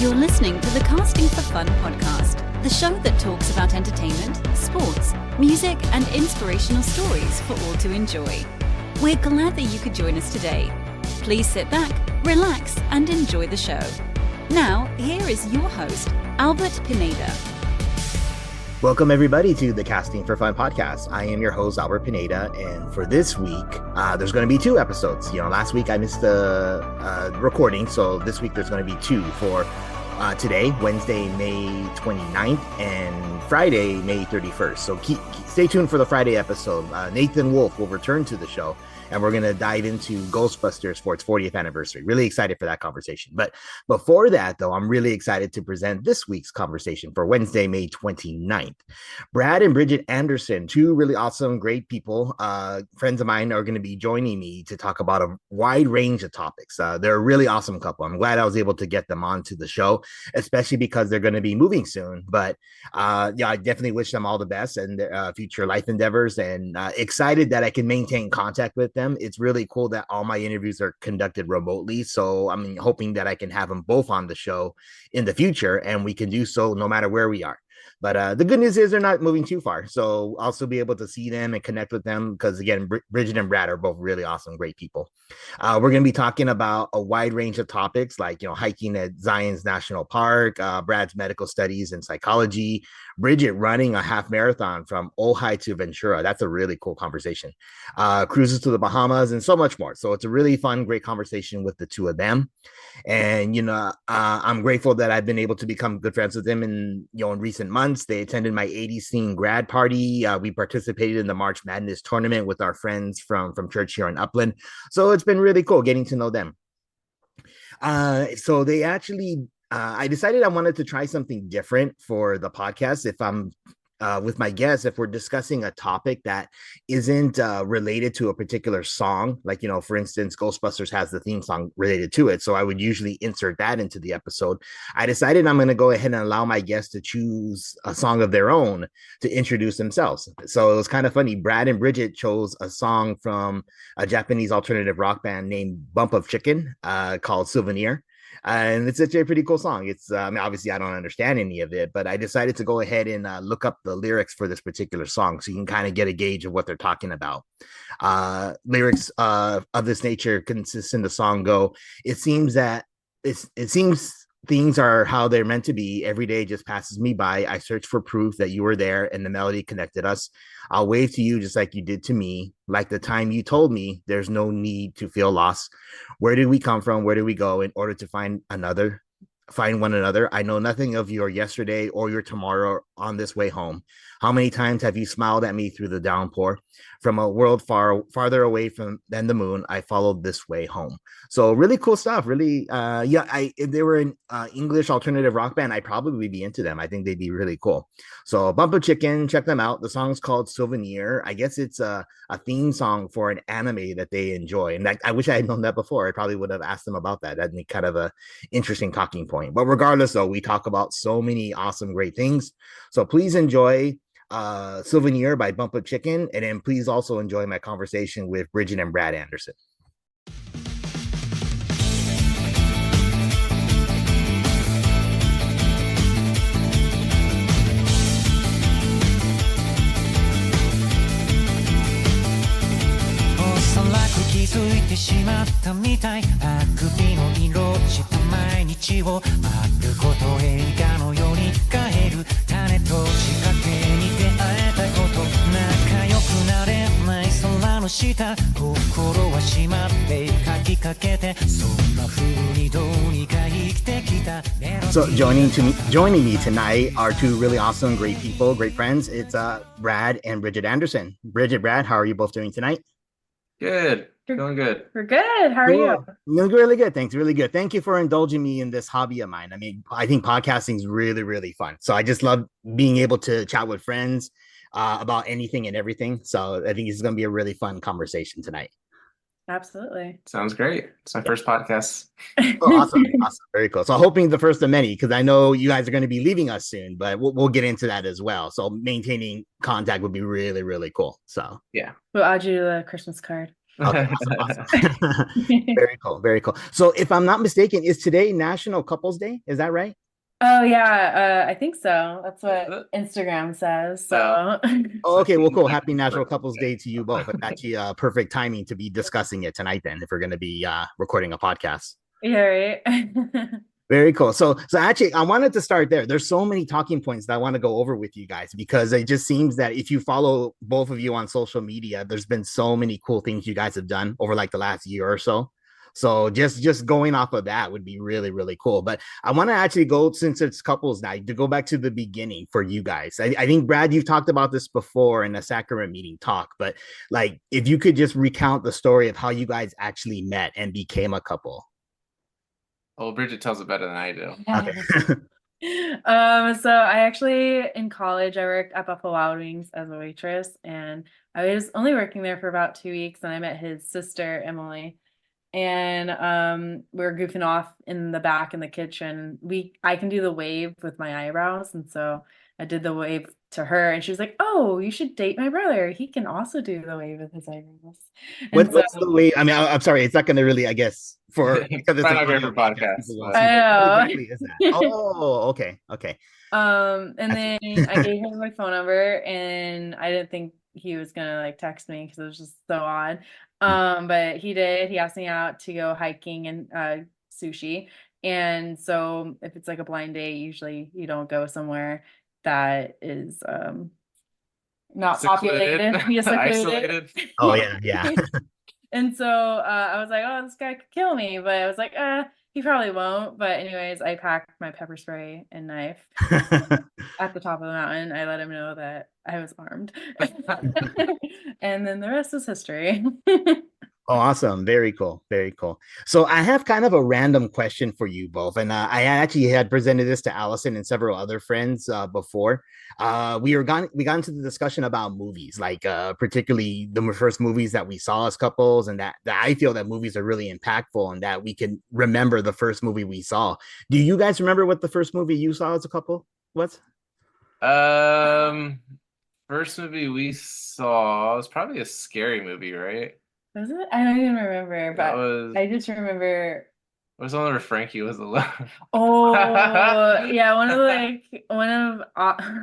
You're listening to the Casting for Fun podcast, the show that talks about entertainment, sports, music, and inspirational stories for all to enjoy. We're glad that you could join us today. Please sit back, relax, and enjoy the show. Now, here is your host, Albert Pineda. Welcome, everybody, to the Casting for Fun podcast. I am your host, Albert Pineda, and for this week, there's going to be 2 episodes. Last week I missed the recording, so this week there's going to be 2 for today, Wednesday, May 29th, and Friday, May 31st. So stay tuned for the Friday episode. Nathan Wolf will return to the show, and we're going to dive into Ghostbusters for its 40th anniversary. Really excited for that conversation. But before that, though, I'm really excited to present this week's conversation for Wednesday, May 29th. Brad and Bridgette Anderson, 2 really awesome, great people, friends of mine, are going to be joining me to talk about a wide range of topics. They're a really awesome couple. I'm glad I was able to get them onto the show, especially because they're going to be moving soon. But I definitely wish them all the best and their future life endeavors, and excited that I can maintain contact with them. It's really cool that all my interviews are conducted remotely, so I'm hoping that I can have them both on the show in the future, and we can do so no matter where we are. But the good news is they're not moving too far, so I'll still be able to see them and connect with them because, again, Bridgette and Brad are both really awesome, great people. We're going to be talking about a wide range of topics like, hiking at Zion's National Park, Brad's medical studies and psychology, Bridgette running a half marathon from Ojai to Ventura. That's a really cool conversation. Cruises to the Bahamas and so much more. So it's a really fun, great conversation with the 2 of them. And, I'm grateful that I've been able to become good friends with them in recent months. They attended my 80s theme grad party. We participated in the March Madness tournament with our friends from church here in Upland. So it's been really cool getting to know them. So they actually, I decided I wanted to try something different for the podcast. If I'm with my guests, if we're discussing a topic that isn't related to a particular song, like, for instance, Ghostbusters has the theme song related to it, so I would usually insert that into the episode. I decided I'm going to go ahead and allow my guests to choose a song of their own to introduce themselves. So it was kind of funny. Brad and Bridgette chose a song from a Japanese alternative rock band named Bump of Chicken called Souvenir. And it's actually a pretty cool song. It's obviously I don't understand any of it, but I decided to go ahead and look up the lyrics for this particular song so you can kind of get a gauge of what they're talking about. Lyrics of this nature consists in the song go, it seems things are how they're meant to be. Every day just passes me by. I search for proof that you were there and the melody connected us. I'll wave to you just like you did to me. Like the time you told me there's no need to feel lost. Where did we come from? Where did we go in order to find one another? I know nothing of your yesterday or your tomorrow on this way home. How many times have you smiled at me through the downpour? From a world farther away than the moon, I followed this way home. So really cool stuff. Really, if they were an English alternative rock band, I'd probably be into them. I think they'd be really cool. So Bump of Chicken, check them out. The song's called Souvenir. I guess it's a theme song for an anime that they enjoy. And I wish I had known that before. I probably would have asked them about that. That'd be kind of a interesting talking point. But regardless, though, we talk about so many awesome, great things. So please enjoy Souvenir by Bump of Chicken, and then please also enjoy my conversation with Bridgette and Brad Anderson. So joining me tonight are 2 really awesome, great people, great friends. It's Brad and Bridgette Anderson. Bridgette, Brad, how are you both doing tonight? Good. Doing good. We're good. How are you? Really good. Thanks. Really good. Thank you for indulging me in this hobby of mine. I mean, I think podcasting is really, really fun. So I just love being able to chat with friends about anything and everything. So I think this is going to be a really fun conversation tonight. Absolutely. Sounds great. It's my first podcast. Oh, awesome. Very cool. So hoping the first of many, because I know you guys are going to be leaving us soon, but we'll get into that as well. So maintaining contact would be really, really cool. So yeah. We'll add you a Christmas card. Okay, awesome, awesome. Very cool, very cool. So, if I'm not mistaken, is today National Couples Day? Is that right? Oh yeah, I think so. That's Is what it? Instagram says. No. So Oh, I've okay, well, seen cool. like Happy National like Couples Day to you both. It's actually perfect timing to be discussing it tonight. Then, if we're going to be recording a podcast. yeah, right. Very cool. So actually, I wanted to start there. There's so many talking points that I want to go over with you guys because it just seems that if you follow both of you on social media, there's been so many cool things you guys have done over like the last year or so. So just going off of that would be really really cool. But I want to actually go since it's couples night to go back to the beginning for you guys. I think Brad, you've talked about this before in a sacrament meeting talk, but like if you could just recount the story of how you guys actually met and became a couple. well, Bridget tells it better than I do. Okay. So I actually in college I worked at Buffalo Wild Wings as a waitress, and I was only working there for about 2 weeks, and I met his sister Emily, and we were goofing off in the back in the kitchen. I can do the wave with my eyebrows, and so I did the wave to her, and she was like, "Oh, you should date my brother. He can also do the wave with his eyebrows." And so What's the way? I mean, I'm sorry, it's not going to really, I guess, for because it's Probably an not great audio for podcast, podcasts, people won't but see. I But what know. exactly is that? Oh, okay, okay. And I see. then I gave him my phone number, and I didn't think he was gonna like text me because it was just so odd. But he did. He asked me out to go hiking and sushi. And so if it's like a blind date, usually you don't go somewhere that is not secluded, populated. You secluded. isolated. Oh yeah, yeah. And so I was like, oh, this guy could kill me. But I was like, he probably won't. But anyways, I packed my pepper spray and knife at the top of the mountain. I let him know that I was armed. And then the rest is history. Oh, awesome. Very cool. Very cool. So I have kind of a random question for you both. And I actually had presented this to Allison and several other friends before. We got into the discussion about movies, like particularly the first movies that we saw as couples, and that I feel that movies are really impactful and that we can remember the first movie we saw. Do you guys remember what the first movie you saw as a couple was? Um, First movie we saw was probably a scary movie, right? Was it? I don't even remember, That but was I just remember. it was the one where Frankie was alone. Oh, yeah, one of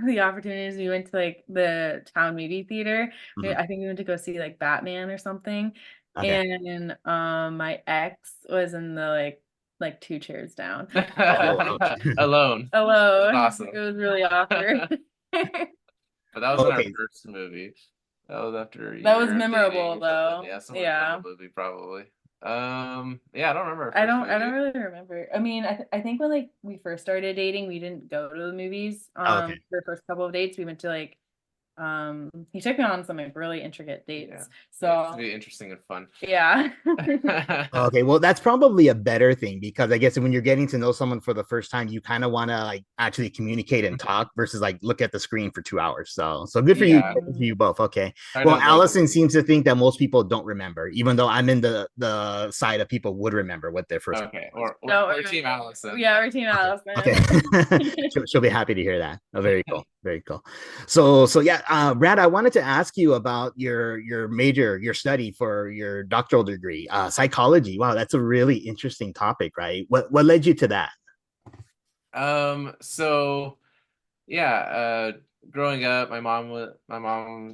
the opportunities we went to like the town movie theater. Mhm. I think we went to go see like Batman or something. Okay. And my ex was in the like two chairs down. Oh, ouch. Alone. Alone. Awesome. It was really awkward. But that wasn't our Okay. first movie. That was after a That was year of memorable dating or something. though. Yeah, some Yeah. memorable movie probably. Yeah, I don't remember our I first don't movie. really remember. I mean, I think when like we first started dating, we didn't go to the movies Oh, okay. for the first couple of dates. We went to like he took me on some like really intricate Yeah. dates. Yeah, it's So be interesting and fun. yeah. Okay, well, that's probably a better thing because I guess when you're getting to know someone for the first time, you kind of want to like actually communicate and talk versus like look at the screen for 2 hours. So good for you, Yeah. good for you both. Okay. Try Well, to avoid Allison them. seems to think that most people don't remember, even though I'm in the side of people would remember what their first Okay, was. No, or Team Allison. yeah, we're Team Okay. Allison. She'll be happy to hear that. Oh, very cool. Very cool. So yeah, Brad, I wanted to ask you about your major, your study for your doctoral degree, psychology. Wow, that's a really interesting topic, right? What led you to that? So yeah, growing up, my mom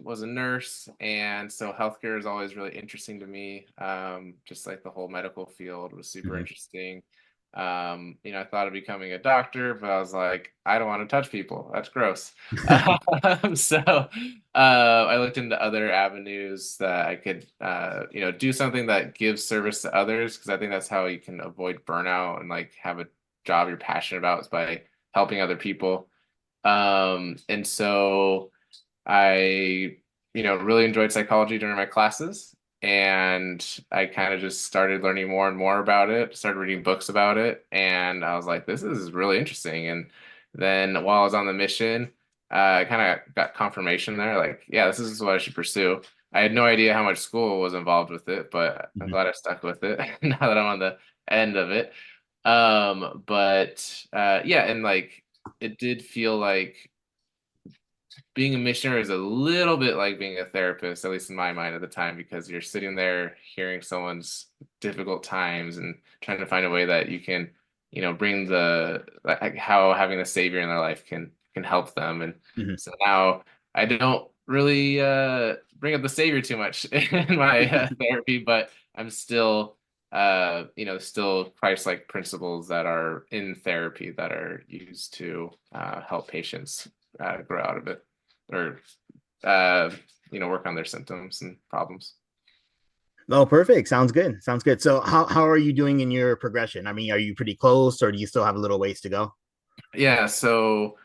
was a nurse, and so healthcare is always really interesting to me. Just like the whole medical field was super Mhm. interesting. I thought of becoming a doctor, but I was like, I don't want to touch people. That's gross. So I looked into other avenues that I could, do something that gives service to others, because I think that's how you can avoid burnout and like have a job you're passionate about is by helping other people. And so I, really enjoyed psychology during my classes, and I kind of just started learning more and more about it, started reading books about it, and I was like, this is really interesting. And then while I was on the mission, I kind of got confirmation there, like, yeah, this is what I should pursue. I had no idea how much school was involved with it, but I'm Mhm. glad I stuck with it now that I'm on the end of it. But yeah, and like it did feel like being a missionary is a little bit like being a therapist, at least in my mind at the time, because you're sitting there hearing someone's difficult times and trying to find a way that you can, bring how having a savior in their life can help them. And so now I don't really bring up the savior too much in my therapy, but I'm still still Christ-like principles that are in therapy that are used to help patients grow out of it, or work on their symptoms and problems. Oh, perfect. Sounds good. Sounds good. So how are you doing in your progression? I mean, are you pretty close, or do you still have a little ways to go? Yeah, so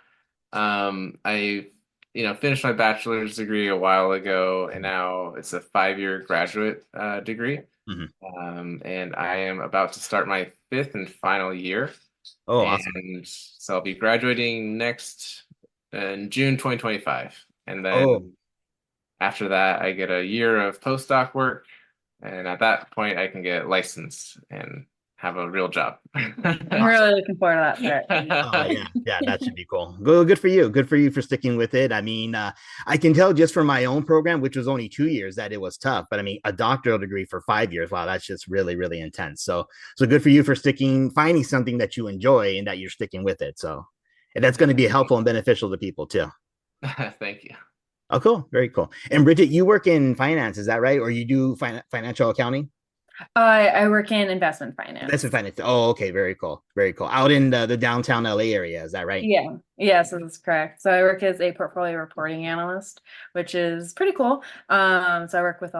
I finished my bachelor's degree a while ago, and now it's a 5-year graduate degree. And I am about to start my 5th and final year. Oh, and awesome. So I'll be graduating next in June 2025. And then Oh, after that, I get a year of postdoc work. And at that point, I can get licensed and have a real job. I'm really looking forward to that part. oh yeah, that should be cool. Good for you. Good for you for sticking with it. I mean, I can tell just from my own program, which was only 2 years, that it was tough. But I mean, a doctoral degree for 5 years, wow, that's just really, really intense. So good for you for finding something that you enjoy and that you're sticking with it. So and that's going to be helpful and beneficial to people too. Thank you. Oh, cool, very cool. And Bridgette, you work in finance, is that right? Or you do financial accounting? I work in investment finance. Investment finance. Oh, okay, very cool, very cool. Out in the downtown LA area, is that right? Yeah, yes, that's correct. So I work as a portfolio reporting analyst, which is pretty cool. So I work with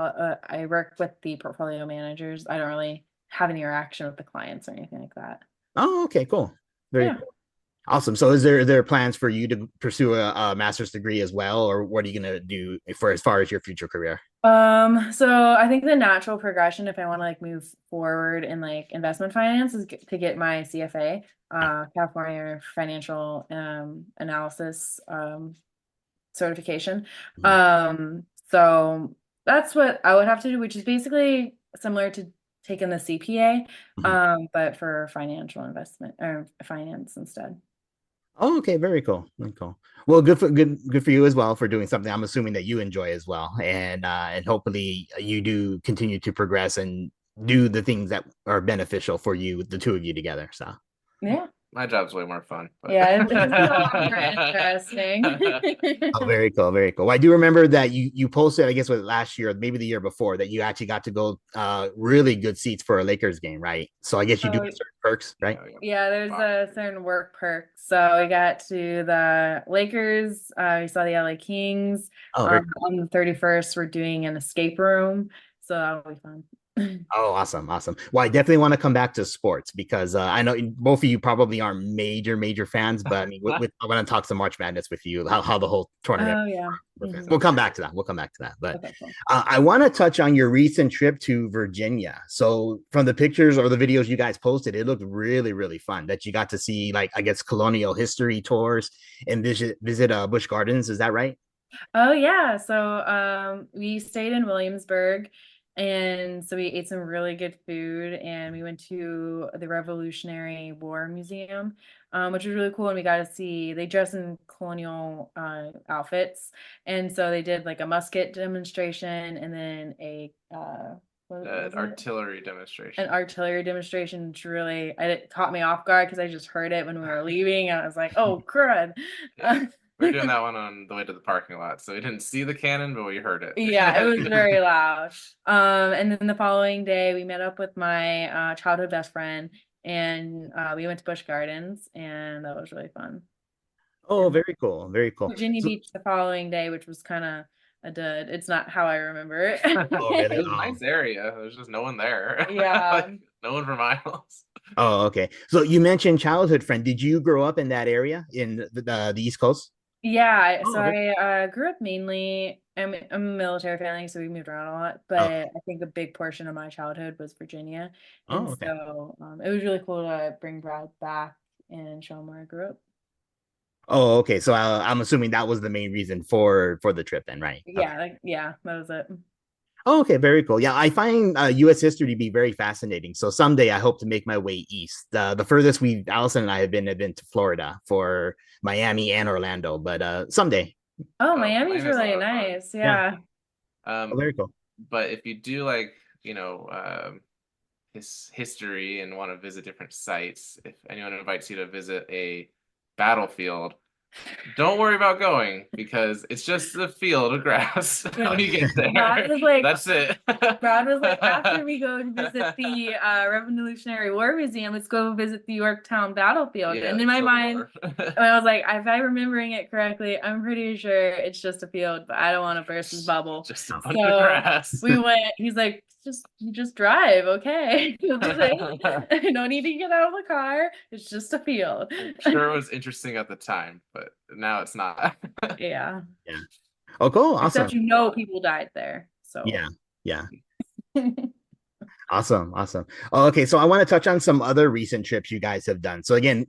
the portfolio managers. I don't really have any interaction with the clients or anything like that. Oh, okay, cool. Very Yeah. cool. Awesome. So is there plans for you to pursue a master's degree as well, or what are you going to do for as far as your future career? So I think the natural progression, if I want to like move forward in like investment finance, is to get my CFA, California Financial Analysis certification. So that's what I would have to do, which is basically similar to taking the CPA, but for financial investment or finance instead. Oh, okay, very cool. Very cool. Well, good for you as well for doing something I'm assuming that you enjoy as well. And hopefully you do continue to progress and do the things that are beneficial for you, the two of you together. So Yeah. My job's way more fun. But... Yeah, it's a lot more interesting. oh, very cool, very cool. Well, I do remember that you posted, I guess, was last year, maybe the year before, that you actually got to go really good seats for a Lakers game, right? So I guess you do have certain perks, right? Yeah, there's a certain work perk. So we got to the Lakers. We saw the LA Kings. On the 31st, we're doing an escape room, so that'll be fun. Oh, awesome. Well, I definitely want to come back to sports because I know both of you probably aren't major fans, but I mean, I want to talk some March Madness with you, how the whole tournament. Oh, yeah. We'll come back to that. But okay, cool. I want to touch on your recent trip to Virginia. So from the pictures or the videos you guys posted, it looked really, really fun that you got to see, like, I guess, colonial history tours and visit Busch Gardens. Is that right? Oh, yeah. So we stayed in Williamsburg. And so we ate some really good food, and we went to the Revolutionary War Museum, which was really cool. And we got to see, they dress in colonial outfits. And so they did like a musket demonstration and then artillery demonstration. An artillery demonstration, which really, it caught me off guard because I just heard it when we were leaving. And I was like, oh, crud. Yeah. We're doing that one on the way to the parking lot, so we didn't see the cannon, but we heard it. Yeah, it was very loud. And then the following day, we met up with my childhood best friend, and we went to Busch Gardens, and that was really fun. Oh, very cool, very cool. Virginia Beach the following day, which was kind of a dud. It's not how I remember it. Oh, really? It was a nice area. There's just no one there. Yeah. Like, no one for miles. Oh, okay. So you mentioned childhood friend. Did you grow up in that area in the East Coast? Yeah, so I grew up mainly, I'm a military family, so we moved around a lot, but I think a big portion of my childhood was Virginia. And so it was really cool to bring Brad back and show him where I grew up. Oh, okay. So I'm assuming that was the main reason for the trip then, right? Yeah, yeah, that was it. Oh, okay, very cool. Yeah, I find U.S. history to be very fascinating. So someday I hope to make my way east. The furthest Allison and I have been to Florida, for Miami and Orlando. But someday Oh, So Miami's Miami's a really lot of fun. nice. Yeah. Oh, Um, very cool. but if you do like, history and want to visit different sites, if anyone invites you to visit a battlefield, don't worry about going because it's just a field of grass when you get Brad there. was like, That's it. Brad was like, after we go and visit the Revolutionary War Museum, let's go visit the Yorktown battlefield. Yeah, And in my Civil mind, War. and I was like, if I'm remembering it correctly, I'm pretty sure it's just a field, but I don't want to burst his bubble. Just a bunch of So grass. we went, he's like, just drive, okay? You'll do it. No need to get out of the car. It's just a field. I'm sure it was interesting at the time, but now it's not. Yeah. Yeah. Oh, cool. Awesome. Except people died there. So Yeah. Yeah. Awesome. Awesome. Oh, okay. So I want to touch on some other recent trips you guys have done. So again,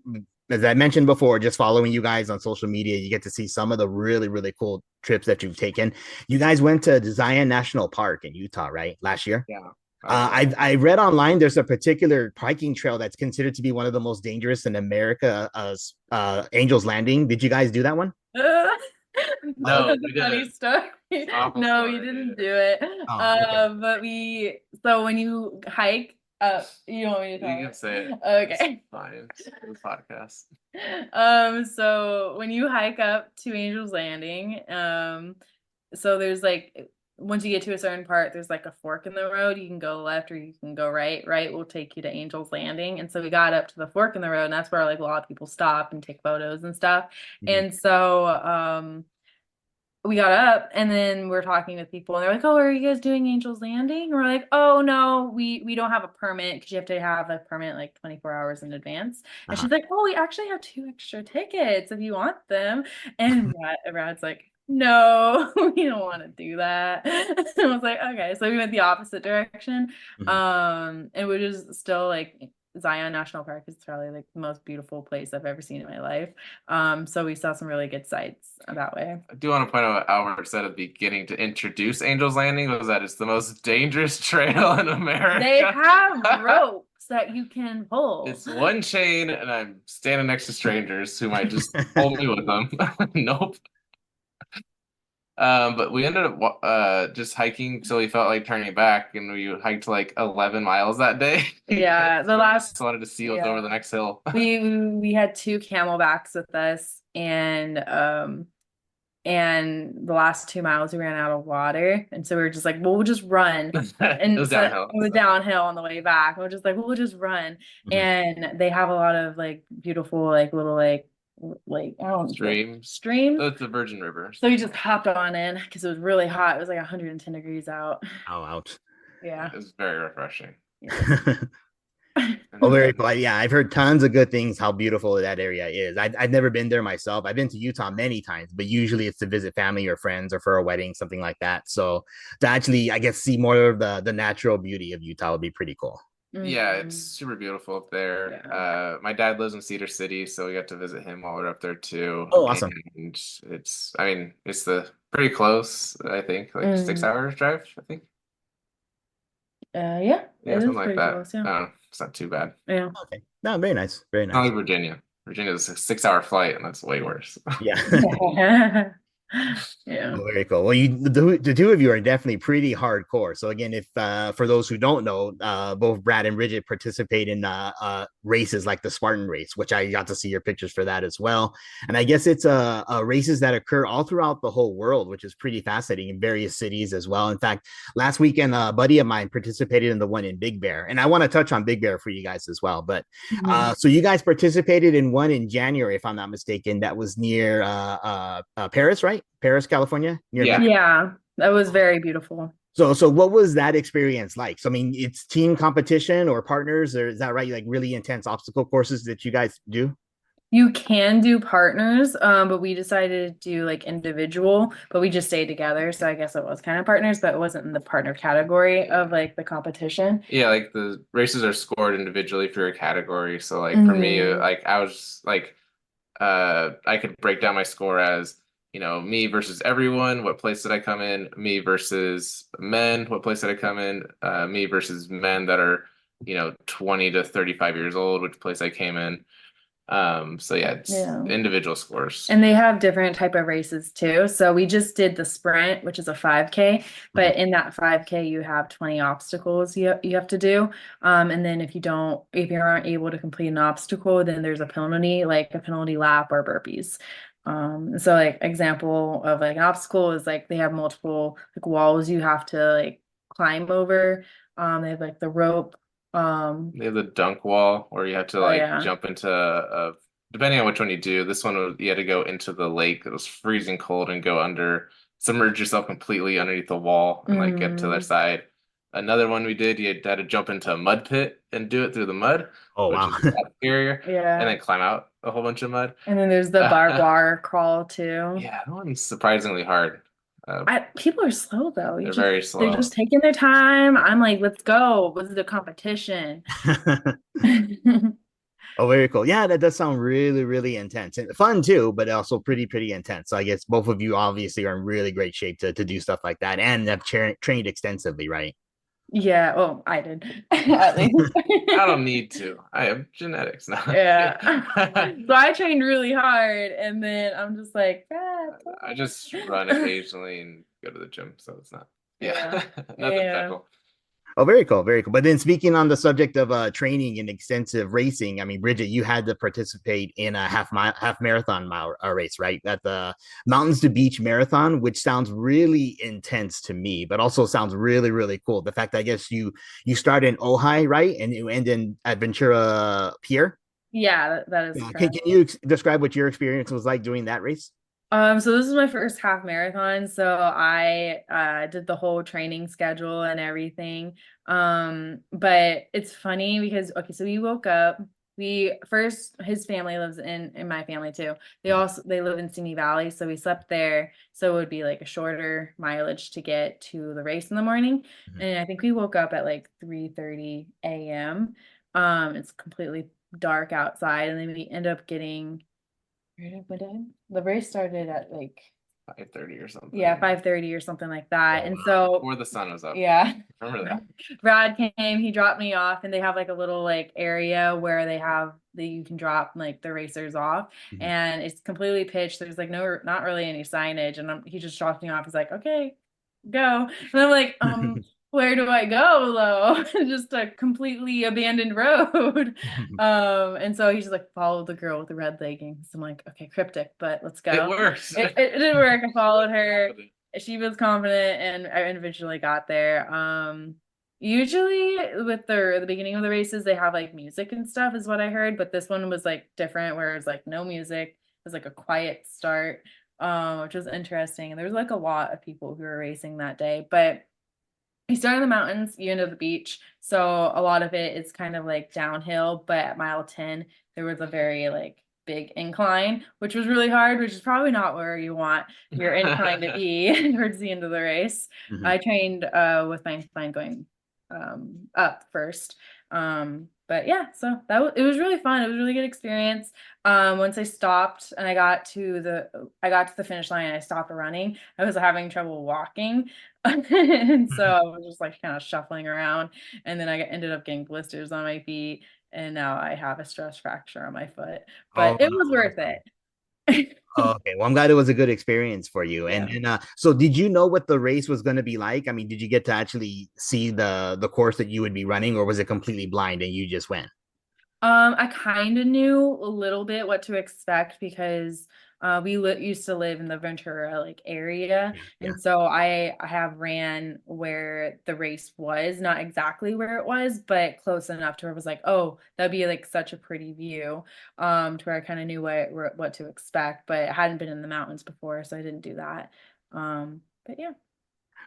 as I mentioned before, just following you guys on social media, you get to see some of the really, really cool trips that you've taken. You guys went to Zion National Park in Utah, right? Last year? Yeah. I read online there's a particular hiking trail that's considered to be one of the most dangerous in America, Angel's Landing. Did you guys do that one? No, That's we a funny didn't. story. Awful No, story, we didn't dude. do it. Oh, okay. But so when you hike up, you want me to You tell can it? say it. Okay. It's fine. It's the podcast. So when you hike up to Angel's Landing, so there's like once you get to a certain part, there's like a fork in the road. You can go left or you can go right. Right will take you to Angel's Landing. And so we got up to the fork in the road, and that's where like a lot of people stop and take photos and stuff. Mhm. And so we got up and then we're talking with people and they're like, "Oh, are you guys doing Angel's Landing?" And we're like, "Oh no, we don't have a permit because you have to have a permit like 24 hours in advance." And Uh-huh. she's like, "Oh, we actually have 2 extra tickets if you want them." And Brad's like, "No, we don't want to do that." And I was like, "Okay." So we went the opposite direction. Mhm. And we're just still like Zion National Park is probably like the most beautiful place I've ever seen in my life. So we saw some really good sights that way. I do want to point out what Albert said at the beginning to introduce Angel's Landing was that it's the most dangerous trail in America. They have ropes that you can pull. It's one chain, and I'm standing next to strangers who might just pull me with them. Nope. But we ended up just hiking, so we felt like turning back, and we hiked like 11 miles that day. Yeah, the So we last just wanted to see what's over the next hill. we had 2 camelbacks with us, and the last 2 miles we ran out of water, and so we were just like, well, we'll just run. And It was so downhill. it was downhill on the way back. We are just like, well, we'll just run. Mhm. And they have a lot of like beautiful like little like I don't know, Streams. streams. So it's the Virgin River. So we just hopped on in because it was really hot. It was like 110 degrees out. Oh, ouch. Yeah. It was very refreshing. Oh, very cool. Yeah, I've heard tons of good things how beautiful that area is. I've never been there myself. I've been to Utah many times, but usually it's to visit family or friends or for a wedding, something like that. So to actually, I guess, see more of the natural beauty of Utah would be pretty cool. Yeah, it's super beautiful up there. Yeah. My dad lives in Cedar City, so we got to visit him while we are up there too. Oh, awesome. And it's pretty close, I think, like 6 hours drive, I think. Yeah, Yeah, it is something like pretty that. close, yeah. It's not too bad. Yeah. Okay. No, very nice. Very Not nice. like Virginia. Virginia is a 6 hour flight, and that's way worse. Yeah. Yeah. Oh, very cool. Well, the two of you are definitely pretty hardcore. So again, if for those who don't know, both Brad and Bridgette participate in races like the Spartan race, which I got to see your pictures for that as well. And I guess it's races that occur all throughout the whole world, which is pretty fascinating in various cities as well. In fact, last weekend, a buddy of mine participated in the one in Big Bear, and I want to touch on Big Bear for you guys as well. But so you guys participated in one in January, if I'm not mistaken, that was near Paris, right? Paris, California. Yeah, that was very beautiful. So what was that experience like? So I mean, it's team competition or partners, or is that right? Like really intense obstacle courses that you guys do? You can do partners, but we decided to do like individual, but we just stayed together. So I guess it was kind of partners, but it wasn't in the partner category of like the competition. Yeah, like the races are scored individually for your category. So like for me, like I was like I could break down my score as, me versus everyone, what place did I come in? Me versus men, what place did I come in? Me versus men that are, 20 to 35 years old, which place I came in. So yeah, it's Yeah. individual scores. And they have different type of races too. So we just did the sprint, which is a 5K, but in that 5K you have 20 obstacles you have to do. And then if you aren't able to complete an obstacle, then there's a penalty, like a penalty lap or burpees. So like example of like an obstacle is like they have multiple like walls you have to like climb over. They have like the rope. They have the dunk wall where you have to Oh like yeah. jump into depending on which one you do. This one you had to go into the lake that was freezing cold and go under, submerge yourself completely underneath the wall and like get to their side. Another one we did, you had to jump into a mud pit and do it through the mud, Oh, which wow. is a lot scarier, and Yeah. then climb out a whole bunch of mud. And then there's the barbed wire crawl too. Yeah, that one's surprisingly hard. People are slow though. They're very They're slow. just taking their time. I'm like, let's go. What's the competition? Oh, very cool. Yeah, that does sound really, really intense and fun too, but also pretty, pretty intense. So I guess both of you obviously are in really great shape to do stuff like that and have trained extensively, right? Yeah, well, I did at least. I don't need to. I have genetics now. Yeah. So I trained really hard and then I'm just like, I just run occasionally and go to the gym, so it's not Yeah. nothing Yeah. special. Oh, very cool, very cool. But then speaking on the subject of training and extensive racing, I mean, Bridgette, you had to participate in a half marathon race, right? At the Mountains to Beach Marathon, which sounds really intense to me, but also sounds really, really cool. The fact that I guess you start in Ojai, right? And you end in at Ventura Pier. Yeah, that is Yeah. Can, correct. can you describe what your experience was like doing that race? So this is my first half marathon, so I did the whole training schedule and everything. But it's funny because okay, so we woke up. We first his family lives in my family too. They live in Simi Valley, so we slept there. So it would be like a shorter mileage to get to the race in the morning. Mhm. And I think we woke up at like 3:30 a.m. It's completely dark outside, and then we end up getting the race started at like 5:30 or something. yeah 5:30 or something like that, and so Before the sun was up. yeah. Remember that? Brad came, he dropped me off, and they have like a little like area where they have that you can drop like the racers off, Mhm. and it's completely pitched. There's like not really any signage, and he just dropped me off. He's like, okay, go, and I'm like, where do I go though? Just a completely abandoned road. And so he's just like, follow the girl with the red leggings. I'm like, okay, cryptic, but let's go. It works. It did work. I followed her. She was confident, and I eventually got there. Usually with the beginning of the races, they have like music and stuff, is what I heard. But this one was like different, where it was like no music. It was like a quiet start, which was interesting. And there was like a lot of people who were racing that day, but you start in the mountains, you end at the beach. So a lot of it is kind of like downhill, but at mile 10, there was a very like big incline, which was really hard, which is probably not where you want your incline to be towards the end of the race. Mhm. I trained with my incline going up first. But yeah, so it was really fun. It was a really good experience. Once I stopped and I got to the finish line and I stopped running, I was having trouble walking. And so I was just like kind of shuffling around, and then I ended up getting blisters on my feet, and now I have a stress fracture on my foot, Oh, but it was worth it. oh, okay. Well, I'm glad it was a good experience for you. Yeah. And so did you know what the race was going to be like? I mean, did you get to actually see the course that you would be running, or was it completely blind and you just went? I kind of knew a little bit what to expect because we used to live in the Ventura like area, Yeah. and so I have ran where the race was, not exactly where it was, but close enough to where it was like, oh, that'd be like such a pretty view, to where I kind of knew what to expect, but I hadn't been in the mountains before, so I didn't do that. But yeah.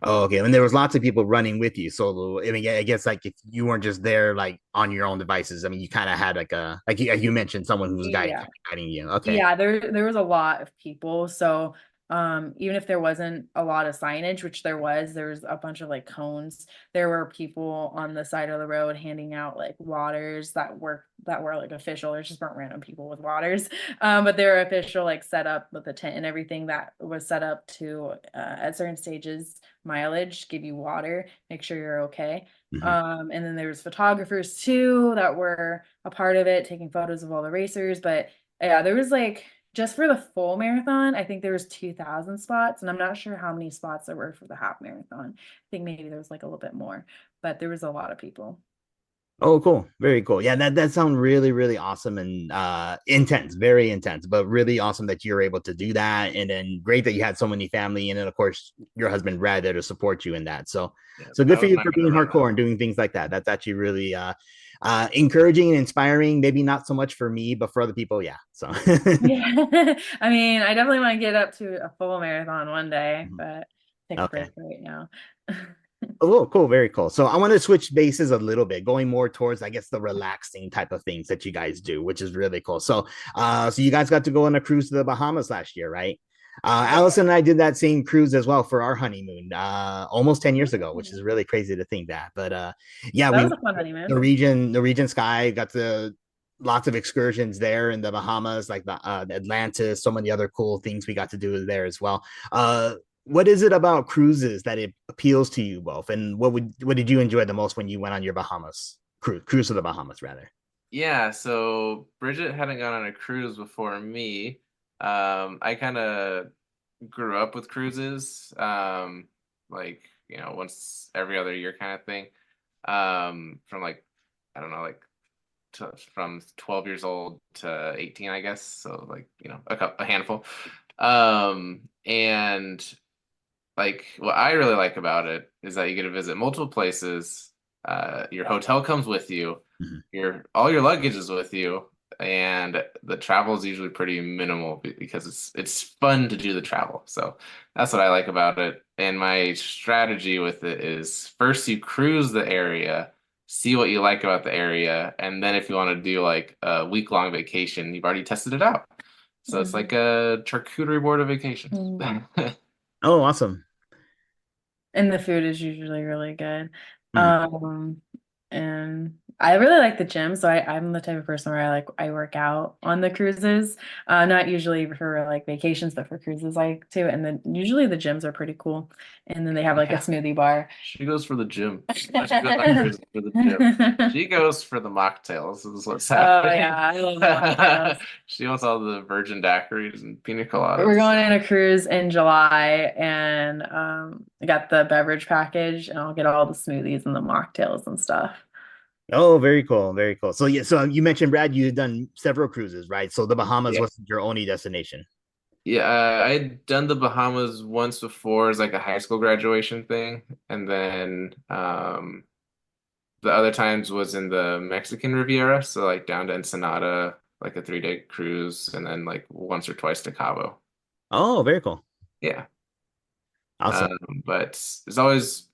Oh, okay. And there was lots of people running with you. So I mean, I guess like if you weren't just there like on your own devices, I mean, you kind of had like like you mentioned someone who was Yeah. guiding you. Okay. Yeah, there was a lot of people. So Even if there wasn't a lot of signage, which there was a bunch of like cones. There were people on the side of the road handing out like waters that were like official. There just weren't random people with waters, but they were official, like set up with the tent and everything that was set up to at certain stages mileage, give you water, make sure you're okay. And then there was photographers too that were a part of it, taking photos of all the racers. But yeah, there was like just for the full marathon, I think there was 2,000 spots, and I'm not sure how many spots there were for the half marathon. I think maybe there was like a little bit more, but there was a lot of people. Oh, cool. Very cool. Yeah, that sounds really, really awesome and intense, very intense, but really awesome that you're able to do that. And then great that you had so many family and then of course your husband Brad there to support you in that. So Yeah, so good I for was you not for gonna being run that. hardcore and doing things like that. That's actually really encouraging and inspiring. Maybe not so much for me, but for other people, yeah. So Yeah. I mean, I definitely want to get up to a full marathon one day, but take a okay. break right now. Oh, cool. Very cool. So I want to switch bases a little bit, going more towards, I guess, the relaxing type of things that you guys do, which is really cool. So you guys got to go on a cruise to the Bahamas last year, right? Allison and I did that same cruise as well for our honeymoon, almost 10 years ago, which is really crazy to think that. But yeah, That we was went a fun to honeymoon. Norwegian Sky, got to lots of excursions there in the Bahamas, like the Atlantis, so many other cool things we got to do there as well. What is it about cruises that it appeals to you both, and what did you enjoy the most when you went on your Bahamas cruise to the Bahamas rather? Yeah, so Bridget hadn't gone on a cruise before me. I kind of grew up with cruises, like, once every other year kind of thing. From like, I don't know, like from 12 years old to 18, I guess. So like, a handful. And like what I really like about it is that you get to visit multiple places. Your hotel comes with you, Mhm. your all your luggage is with you, and the travel is usually pretty minimal because it's fun to do the travel. So that's what I like about it. And my strategy with it is first you cruise the area, see what you like about the area, and then if you want to do like a week-long vacation, you've already tested it out. So it's like Mhm. a charcuterie board of vacations. Mhm. Oh, awesome. And the food is usually really good. Mhm. Um, and I really like the gym, so I'm the type of person where I work out on the cruises. Not usually for like vacations, but for cruises I like to. And then usually the gyms are pretty cool. And then they have like a Yeah. smoothie bar. She goes for the gym. She goes on cruises for the gym. She goes for the mocktails. This is what's Oh yeah, happening. I love mocktails. She wants all the virgin daiquiris and pina We're coladas. going on a cruise in July, and I got the beverage package, and I'll get all the smoothies and the mocktails and stuff. Oh, very cool, very cool. So yeah, so you mentioned Brad, you've done several cruises, right? So the Bahamas Yeah. wasn't your only destination. Yeah, I'd done the Bahamas once before as like a high school graduation thing, and then the other times was in the Mexican Riviera, so like down to Ensenada, like a 3-day cruise, and then like once or twice to Cabo. Oh, very cool. Yeah. Awesome. But it's always,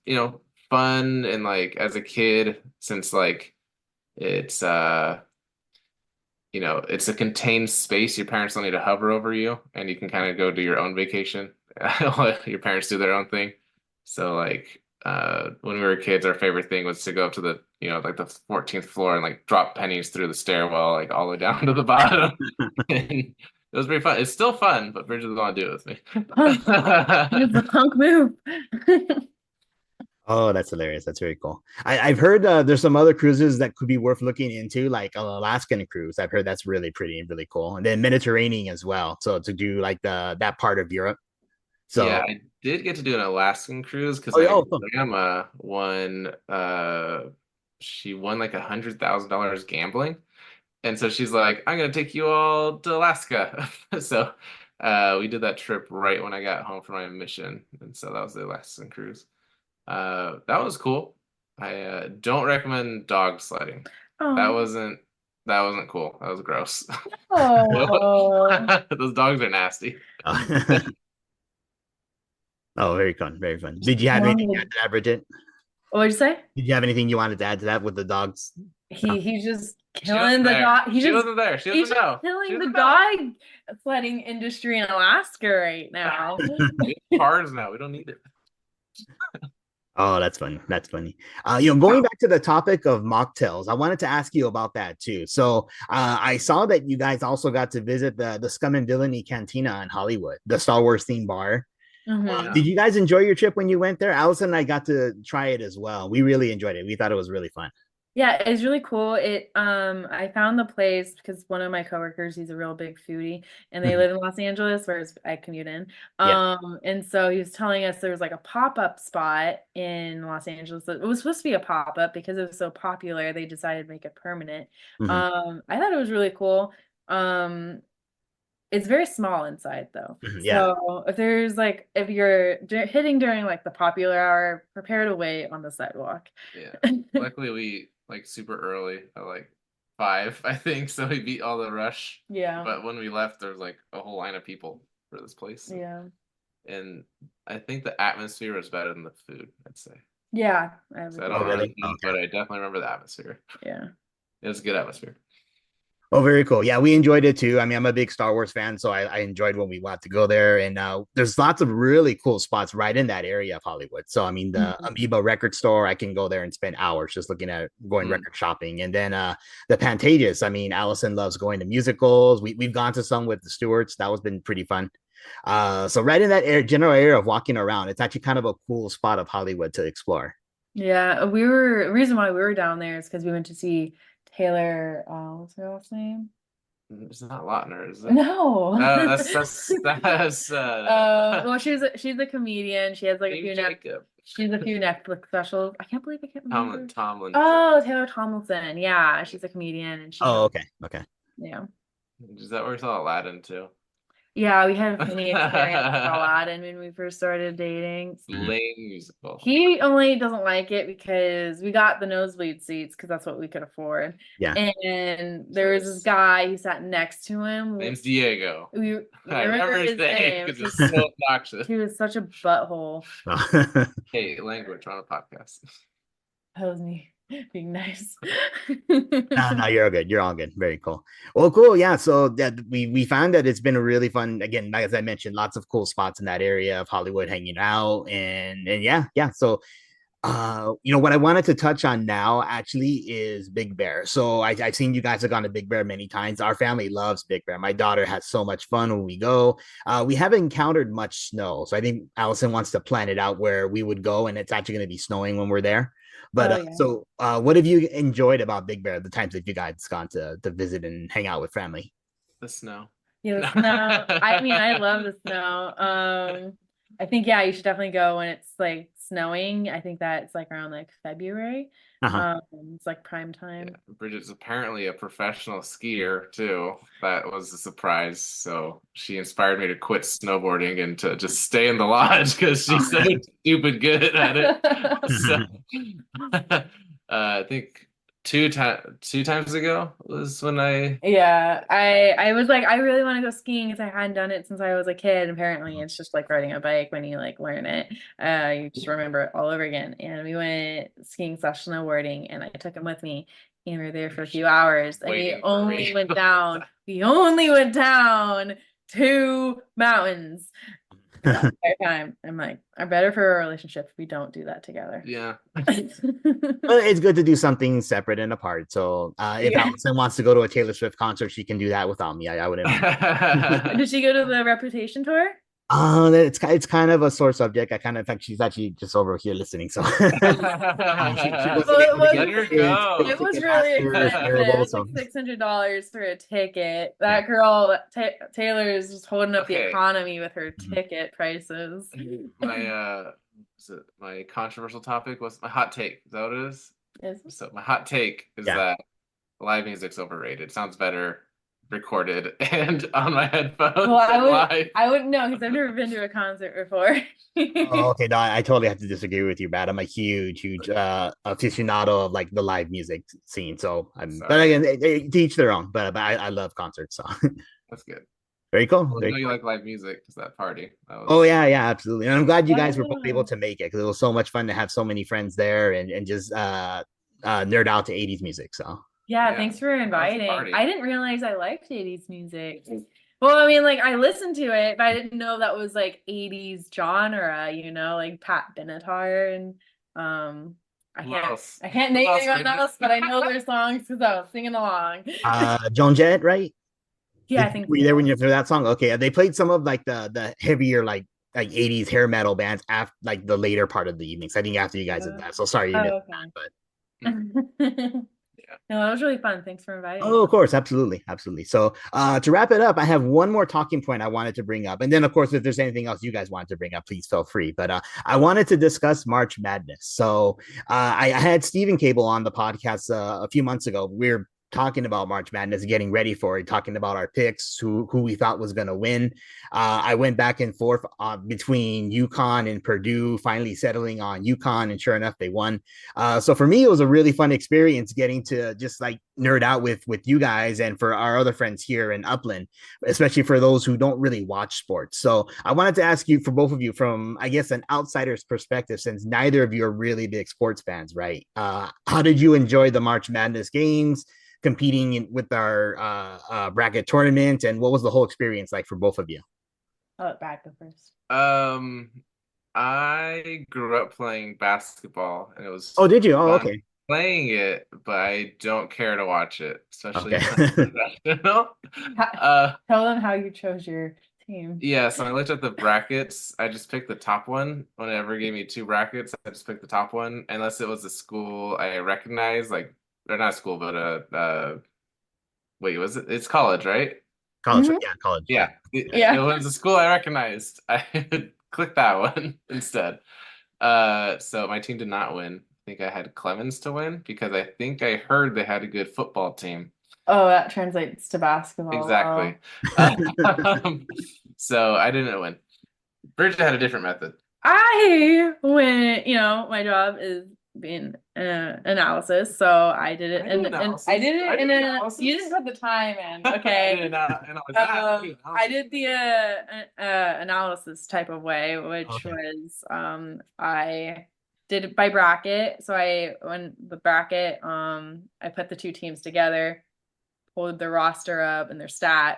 fun and like as a kid, since like it's it's a contained space, your parents don't need to hover over you and you can kind of go do your own vacation. Your parents do their own thing. So like when we were kids, our favorite thing was to go up to the, like the 14th floor and like drop pennies through the stairwell, like all the way down to the bottom. And it was pretty fun. It's still fun, but Bridget doesn't want to do it with me. Punk. It's a punk move. Oh, that's hilarious. That's very cool. I've heard there's some other cruises that could be worth looking into, like an Alaskan cruise. I've heard that's really pretty and really cool. And then Mediterranean as well. So to do like that part of Europe. Yeah, So I did get to do an Alaskan cruise because oh, yeah, my oh, cool. grandma won she won like $100,000 gambling. And so she's like, I'm gonna take you all to Alaska. So we did that trip right when I got home from my mission. And so that was the Alaskan cruise. That was cool. I don't recommend dog sledding. That Oh. wasn't that wasn't cool. That was gross. Oh. Those dogs are nasty. Oh, very fun, very fun. Did you have anything to add Wow. to that, Bridget? What would you say? Did you have anything you wanted to add to that with the dogs? He's just She killing wasn't the there. dog. She wasn't there. She He's doesn't just know. She killing the doesn't know. dog sledding industry in Alaska right now. We have cars now. We don't need it. Oh, that's funny. That's funny. Going back to the topic of mocktails, I wanted to ask you about that too. So, I saw that you guys also got to visit the Scum and Villainy Cantina in Hollywood, the Star Wars themed bar. Mhm. Did you guys enjoy your trip when you went there? Allison and I got to try it as well. We really enjoyed it. We thought it was really fun. Yeah, it's really cool. I found the place because one of my coworkers, he's a real big foodie, and they Mhm. live in Los Angeles, whereas I commute in. Yeah. And so he was telling us there was like a pop-up spot in Los Angeles. It was supposed to be a pop-up because it was so popular, they decided to make it permanent. Mhm. I thought it was really cool. It's very small inside though. Mhm. Yeah. So if you're hitting during like the popular hour, prepare to wait on the sidewalk. Yeah. Luckily, we like super early at like 5, I think. So we beat all the rush. Yeah. But when we left, there was like a whole line of people for this place. Yeah. And I think the atmosphere was better than the food, I'd say. Yeah. So I don't remember really? the food, but I definitely remember the atmosphere. Yeah. It was a good atmosphere. Oh, very cool. Yeah, we enjoyed it too. I mean, I'm a big Star Wars fan, so I enjoyed when we got to go there. And there's lots of really cool spots right in that area of Hollywood. So, I mean, the Amoeba record store, I can go there and spend hours just looking at going record shopping. And then the Pantages, I mean, Allison loves going to musicals. We've gone to some with the Stewarts. That was been pretty fun. So right in that general area of walking around, it's actually kind of a cool spot of Hollywood to explore. Yeah. The reason why we were down there is because we went to see Taylor, what's her last name? It's not Lautner, is it? No. That's well, she's a comedian. She has like Jacob. she's a few Netflix specials. I can't believe I can't remember. Tomlinson. Oh, Taylor Tomlinson. Yeah, she's a comedian and she Oh, okay. yeah. Is that where we saw Aladdin too? Yeah, we had a funny experience with Aladdin when we first started dating. Lame musical. He only doesn't like it because we got the nosebleed seats because that's what we could afford. Yeah. And there was this guy who sat next to him. Name's Diego. We I remember his name because it's so obnoxious. He was such a butthole. Hey, language on a podcast. That was me being nice. No, you're good. You're all good. Very cool. Well, cool. Yeah. So that we found that it's been a really fun. Again, like as I mentioned, lots of cool spots in that area of Hollywood hanging out, and yeah. So, what I wanted to touch on now actually is Big Bear. So I've seen you guys have gone to Big Bear many times. Our family loves Big Bear. My daughter has so much fun when we go. We haven't encountered much snow, so I think Allison wants to plan it out where we would go, and it's actually going to be snowing when we're there. But what have you enjoyed about Big Bear the times that you guys gone to visit and hang out with family? The snow. Yeah, the snow. I mean, I love the snow. I think you should definitely go when it's like snowing. I think that it's like around like February. It's like prime time. Yeah. Bridget's apparently a professional skier too. That was a surprise. So she inspired me to quit snowboarding and to just stay in the lodge because she's so stupid good at it. So I think two times ago was when I was like, I really want to go skiing because I hadn't done it since I was a kid. Apparently it's just like riding a bike when you like learn it. You just remember it all over again. And we went skiing / snowboarding and I took him with me and we were there for a few hours and we only went down 2 mountains the entire time. I'm like, I'm better for a relationship if we don't do that together. Yeah. Well, it's good to do something separate and apart. So if Allison wants to go to a Taylor Swift concert, she can do that without me. I wouldn't. Did she go to the Reputation tour? It's kind of a sore subject. In fact, she's actually just over here listening. So it was really expensive. Like $600 for a ticket. That girl Taylor is just holding up the economy with her ticket prices. My controversial topic was my hot take. Is that what it is? Yes. So my hot take is that live music's overrated. Sounds better recorded and on my headphones. Well, I wouldn't know because I've never been to a concert before. Okay, no, I totally have to disagree with you, Brad. I'm a huge aficionado of like the live music scene. So but again, they teach their own. But I love concerts. So that's good. Very cool. Well, you like live music because that party. Yeah, absolutely. And I'm glad you guys were both able to make it because it was so much fun to have so many friends there and just nerd out to 80s music. So Yeah, thanks for inviting. party. I didn't realize I liked 80s music. Well, I mean, like I listened to it, but I didn't know that was like 80s genre, you know, like Pat Benatar and I can't name anyone else, but I know their songs because I was singing along. Joan Jett, right? Yeah, I think Were you there when so. you heard that song? Okay, they played some of like the heavier like 80s hair metal bands after like the later part of the evening. So I think after you guys did that. So sorry you missed that, but No, that was really fun. Thanks for inviting oh, me. of course, absolutely, absolutely. So to wrap it up, I have one more talking point I wanted to bring up, and then of course, if there's anything else you guys wanted to bring up, please feel free. But I wanted to discuss March Madness. So I had Stephen Cable on the podcast a few months ago. We're talking about March Madness, getting ready for it, talking about our picks, who we thought was going to win. I went back and forth between UConn and Purdue, finally settling on UConn, and sure enough, they won. So for me, it was a really fun experience getting to just like nerd out with you guys and for our other friends here in Upland, especially for those who don't really watch sports. So I wanted to ask you, for both of you, from I guess an outsider's perspective, since neither of you are really big sports fans, right? How did you enjoy the March Madness games? Competing with our bracket tournament, and what was the whole experience like for both of you? I'll let Brad go first. I grew up playing basketball, and it was Oh, did you? Oh, fun okay. playing it, but I don't care to watch it, especially Okay. professional. Tell them how you chose your team. Yeah, so I looked at the brackets. I just picked the top one. Whenever gave me two brackets, I just picked the top one, unless it was a school I recognize, like or not school, but wait, was it? It's college, right? College, Mhm. yeah, college. Yeah, Yeah. it was a school I recognized. I would click that one instead. So my team did not win. I think I had Clemens to win because I think I heard they had a good football team. Oh, that translates to basketball. Exactly. So I didn't win. Bridgette had a different method. I went, you know, my job is being analysis, so I did it, and I did it in a. You didn't put the time in, okay? I did the analysis type of way, which was I did it by bracket. So when the bracket, I put the two teams together, pulled their roster up and their stats.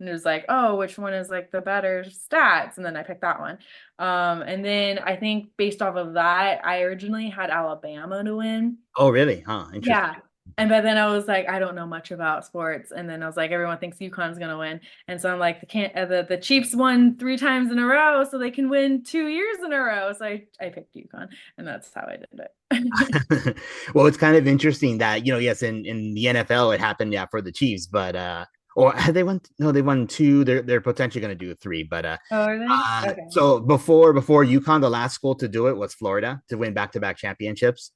And it was like, oh, which one is like the better stats? And then I picked that one. And then I think based off of that, I originally had Alabama to win. Oh, really? Huh. Interesting. Yeah. And but then I was like, I don't know much about sports. And then I was like, everyone thinks UConn's gonna win. And so I'm like, the Chiefs won 3 times in a row, so they can win 2 years in a row. So I picked UConn, and that's how I did it. Well, it's kind of interesting that, yes, in the NFL it happened, yeah, for the Chiefs, but or had they won? No, they won 2. They're potentially going to do 3, but Oh, are they? Okay. so before UConn, the last school to do it was Florida to win back-to-back championships.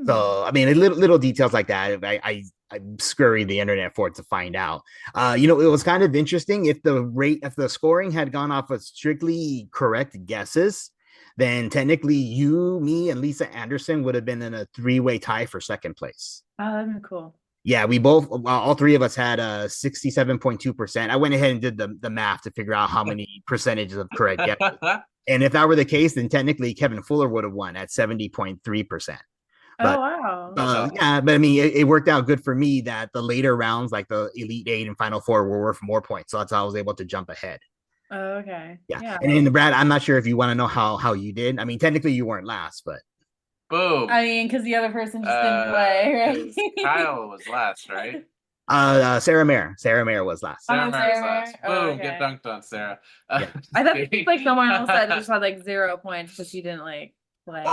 So I mean, little details like that. I scurried the internet for it to find out. It was kind of interesting if the scoring had gone off of strictly correct guesses, then technically you, me, and Lisa Anderson would have been in a 3-way tie for second place. Oh, that'd be cool. Yeah, we both, all 3 of us had 67.2%. I went ahead and did the math to figure out how many percentages of correct guesses. And if that were the case, then technically Kevin Fuller would have won at 70.3%. But, oh, wow. Yeah, but I mean, it worked out good for me that the later rounds, like the Elite 8 and Final 4, were worth more points. So that's how I was able to jump ahead. Oh, okay. Yeah. And then, Brad, I'm not sure if you want to know how you did. I mean, technically you weren't last, but. Boom. I mean, because the other person just didn't play, right? Kyle was last, right? Sarah Mayer was last. Sarah Mayer was last. Boom, get dunked on, Sarah. I thought it was like someone else that just had like 0 points because she didn't like play.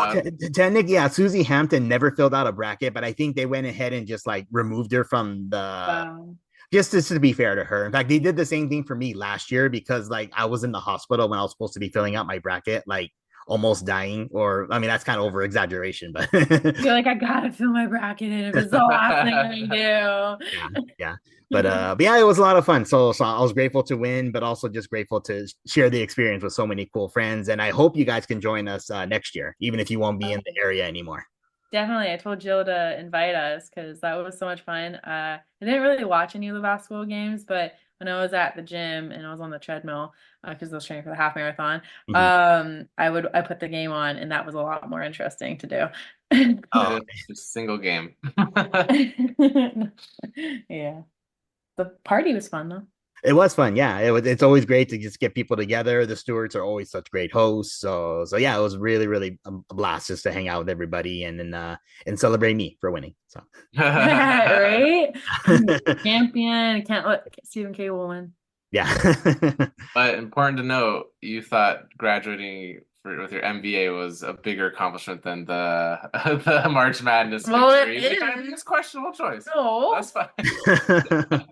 Technically, yeah, Susie Hampton never filled out a bracket, but I think they went ahead and just like removed her from the. Just to be fair to her. In fact, they did the same thing for me last year because like I was in the hospital when I was supposed to be filling out my bracket, like almost dying, or I mean that's kind of over exaggeration, but you're like, I gotta fill my bracket in if it's the last thing I do. Yeah. But yeah, it was a lot of fun. So I was grateful to win, but also just grateful to share the experience with so many cool friends. And I hope you guys can join us next year, even if you won't be in the area anymore. Definitely. I told Jill to invite us because that was so much fun. I didn't really watch any of the basketball games, but when I was at the gym and I was on the treadmill because I was training for the half marathon. I put the game on, and that was a lot more interesting to do. Oh, It's just a single game. Yeah. The party was fun though. it was fun. Yeah, it's always great to just get people together. The stewards are always such great hosts. So yeah, it was really a blast just to hang out with everybody and celebrate me for winning. So Right? Champion. Can't let Stephen K will win. yeah. But important to note, you thought graduating with your MBA was a bigger accomplishment than the the March Madness Well, victory, it which I is. think is a questionable choice. No. That's fine.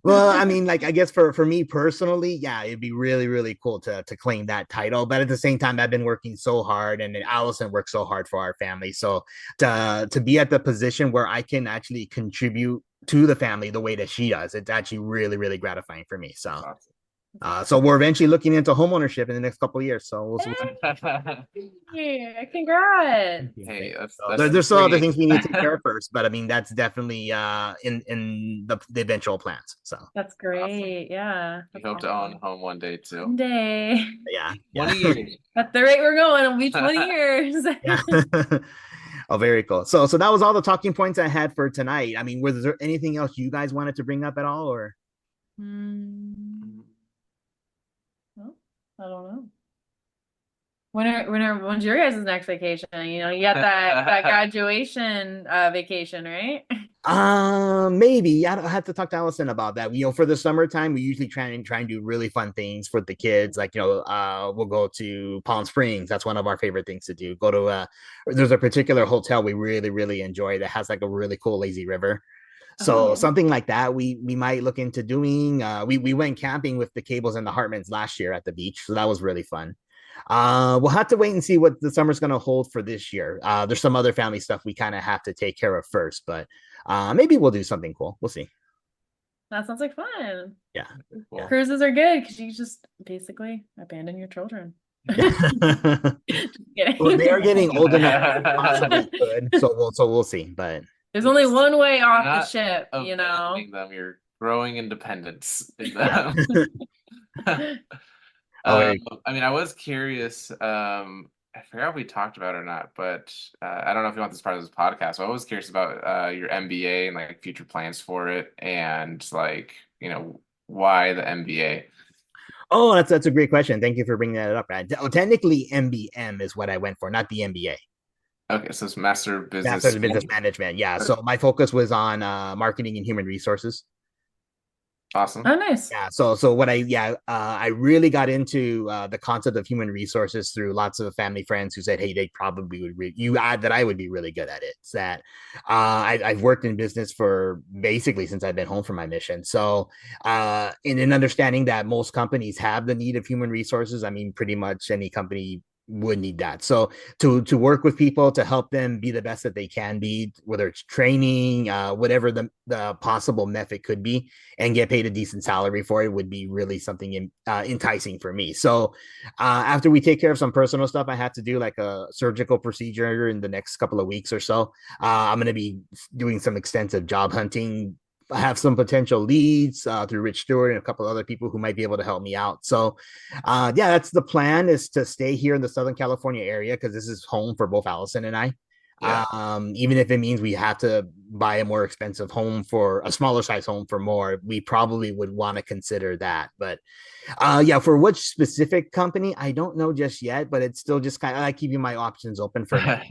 Well, I mean, like I guess for me personally, yeah, it'd be really cool to claim that title. But at the same time, I've been working so hard, and then Allison worked so hard for our family. So to be at the position where I can actually contribute to the family the way that she does, it's actually really gratifying for me. So Awesome. so we're eventually looking into home ownership in the next couple of years. So we'll see. Hey, congrats. Hey, There's still other things we need to take care of first, but I mean that's definitely in the eventual plans. So That's great. Yeah. We That's hope to own awesome. a home one day too. One day. yeah. 20 years. At the rate we're going, it'll be 20 years. Yeah. Oh, very cool. So that was all the talking points I had for tonight. I mean, was there anything else you guys wanted to bring up at all, or? Well, I don't know. When's your guys' next vacation? You know, you got that graduation vacation, right? Maybe I have to talk to Allison about that. For the summertime, we usually try and do really fun things for the kids. Like, we'll go to Palm Springs. That's one of our favorite things to do. Go to there's a particular hotel we really enjoy that has like a really cool lazy river. So something like that we might look into doing. We went camping with the Cables and the Hartmans last year at the beach, so that was really fun. We'll have to wait and see what the summer's going to hold for this year. There's some other family stuff we kind of have to take care of first, but maybe we'll do something cool. We'll see. That sounds like fun. Yeah. Cool. Cruises are good because you just basically abandon your children. Well, they are getting old enough to possibly could, so we'll see. But there's only one way off the Not ship, you know. abandoning them, you're growing independence in yeah. them. I mean, I was curious. I forgot if we talked about it or not, but I don't know if you want this part of this podcast. So I was curious about your MBA and like future plans for it, and like why the MBA. Oh, that's a great question. Thank you for bringing that up, Brad. Technically, MBM is what I went for, not the MBA. Okay, so it's Master of Business. Master of Business Management. Yeah. So my focus was on marketing and human resources. Awesome. Oh, nice. Yeah. So what I really got into the concept of human resources through lots of family friends who said, hey, they probably would that I would be really good at it. It's that I've worked in business for basically since I've been home from my mission. So in understanding that most companies have the need of human resources, I mean, pretty much any company would need that. So to work with people to help them be the best that they can be, whether it's training, whatever the possible method could be, and get paid a decent salary for it would be really something enticing for me. So after we take care of some personal stuff, I have to do like a surgical procedure in the next couple of weeks or so. I'm going to be doing some extensive job hunting. I have some potential leads through Rich Stewart and a couple of other people who might be able to help me out. So yeah, that's the plan, is to stay here in the Southern California area because this is home for both Allison and I. Yeah. Even if it means we have to buy a more expensive home, for a smaller size home for more, we probably would want to consider that. But yeah, for which specific company, I don't know just yet, but it's still just kind of like keeping my options open for now.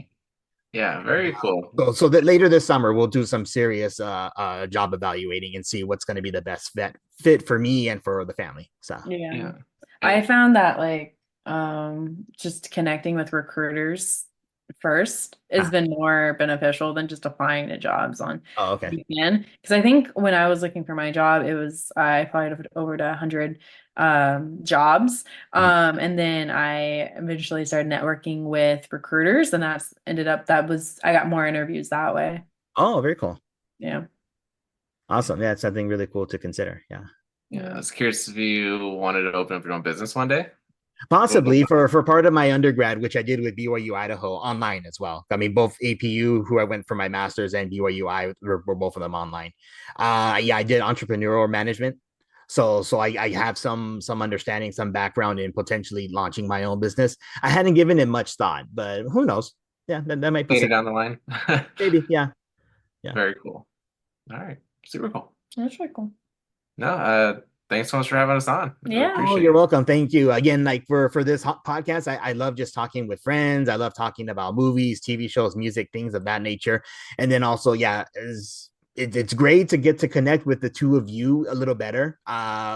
Yeah, very cool. So that later this summer we'll do some serious job evaluating and see what's going to be the best fit for me and for the family. So yeah. I found that like just connecting with recruiters first has been more beneficial than just applying to jobs on LinkedIn. Because I think when I was looking for my job, I applied over to 100 jobs. And then I eventually started networking with recruiters, and I got more interviews that way. Oh, very cool. Yeah. Awesome. Yeah, it's something really cool to consider. Yeah. I was curious if you wanted to open up your own business one day. Possibly for part of my undergrad, which I did with BYU Idaho, online as well. I mean, both APU, who I went for my master's, and BYU were both of them online. Yeah, I did entrepreneurial management. So I have some understanding, some background in potentially launching my own business. I hadn't given it much thought, but who knows? Yeah, that might be Later down the line. maybe. Yeah. Very cool. All right. Super cool. That's really cool. No, thanks so much for having us on. I really Yeah. Oh, appreciate you're it. welcome. Thank you again. Like for this podcast, I love just talking with friends. I love talking about movies, TV shows, music, things of that nature. And then also, yeah, it's great to get to connect with the two of you a little better.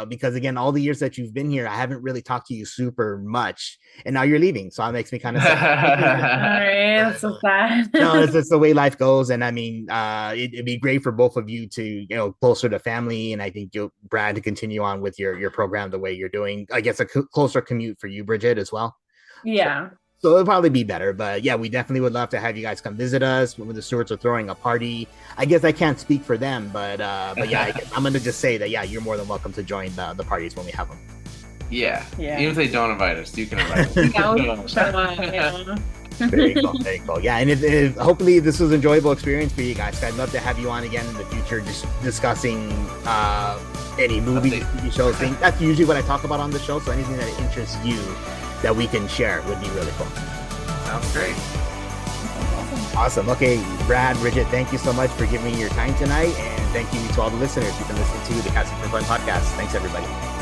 Because again, all the years that you've been here, I haven't really talked to you super much, and now you're leaving, so it makes me kind of sad. All right, that's so sad. No, it's just the way life goes. And I mean, it'd be great for both of you to, closer to family. And I think you'll, Brad, to continue on with your program the way you're doing. I guess a closer commute for you, Bridgette, as well. Yeah. So it'll probably be better. But yeah, we definitely would love to have you guys come visit us when the Stewarts are throwing a party. I guess I can't speak for them, but yeah, I'm going to just say that, yeah, you're more than welcome to join the parties when we have them. Yeah. Yeah. Even if they don't invite us, you can invite us. Yeah. Very cool, very cool. Yeah, and if hopefully this was an enjoyable experience for you guys. I'd love to have you on again in the future, just discussing any movies, TV shows, things. That's usually what I talk about on the show. So anything that interests you that we can share would be really cool. Sounds great. Awesome. Okay, Brad, Bridgette, thank you so much for giving me your time tonight, and thank you to all the listeners who've been listening to the Casting for Fun podcast. Thanks, everybody.